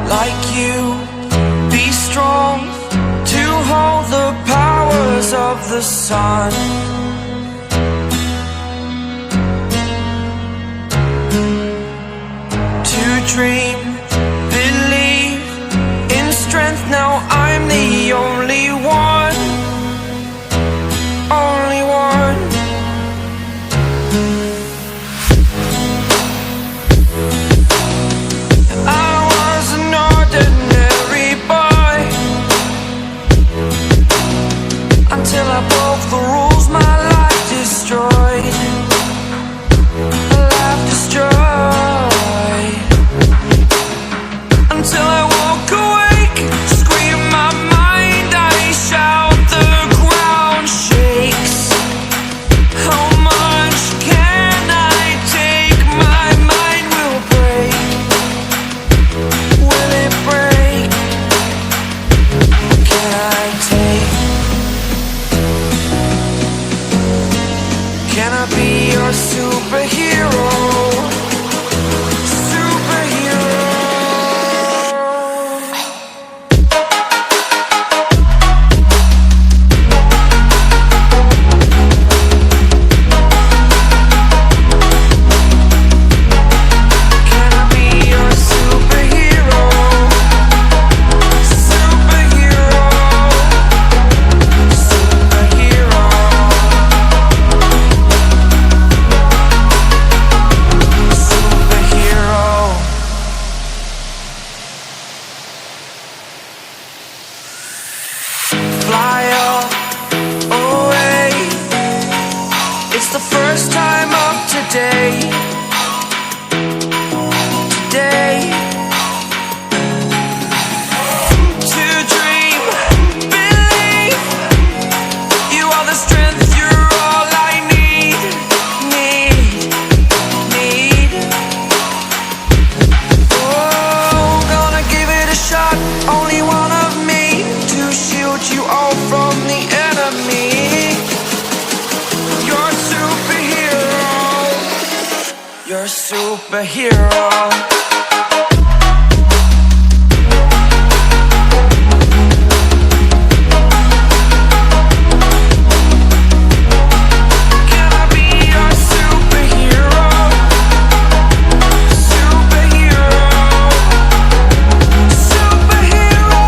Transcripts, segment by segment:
like you. Be strong to hold the powers of the sun. To dream, believe in strength. Now I'm the only one, only one. I was an ordinary boy until I broke the rules. My life destroyed, a life destroyed. Until I woke awake, scream my mind, I shout, the ground shakes. How much can I take? My mind will break. Will it break? Can I take? Can I be your superhero? Fly up, away. It's the first time of today. Today. To dream, believe. You are the strength, you're all I need. Oh, gonna give it a shot. Only one of me to shield you all from the enemy. You're a superhero. You're a superhero. Can I be your superhero? Superhero. Superhero.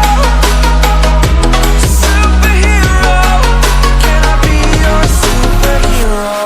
Superhero. Can I be your superhero?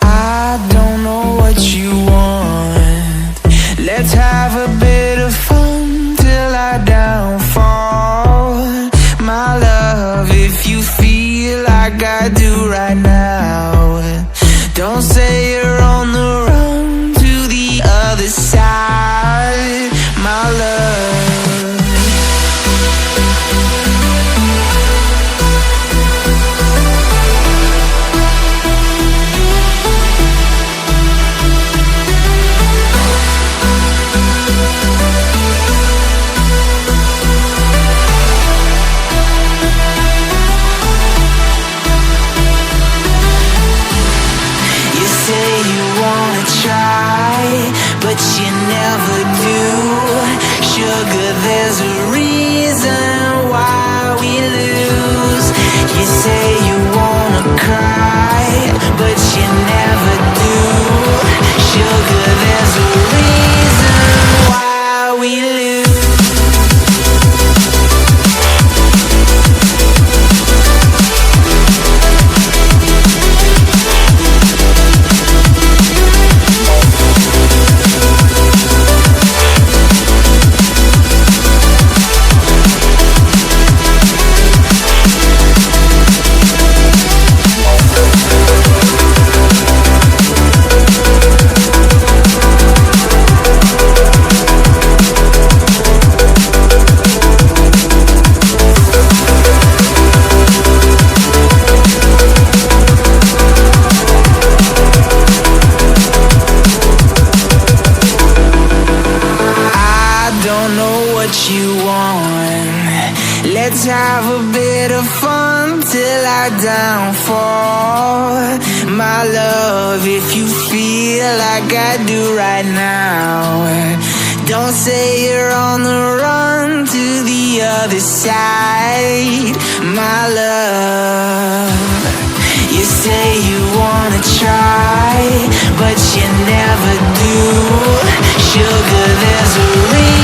I don't know what you want. Let's have a bit of fun till I downfall. My love, if you feel like I do right now, don't say you're on the run to the other side. My love, you say you wanna try, but you never do. Sugar don't know what you want. Let's have a bit of fun till I downfall. My love, if you feel like I do right now, don't say you're on the run to the other side. My love, you say you wanna try, but you never do. Sugar, there's a reason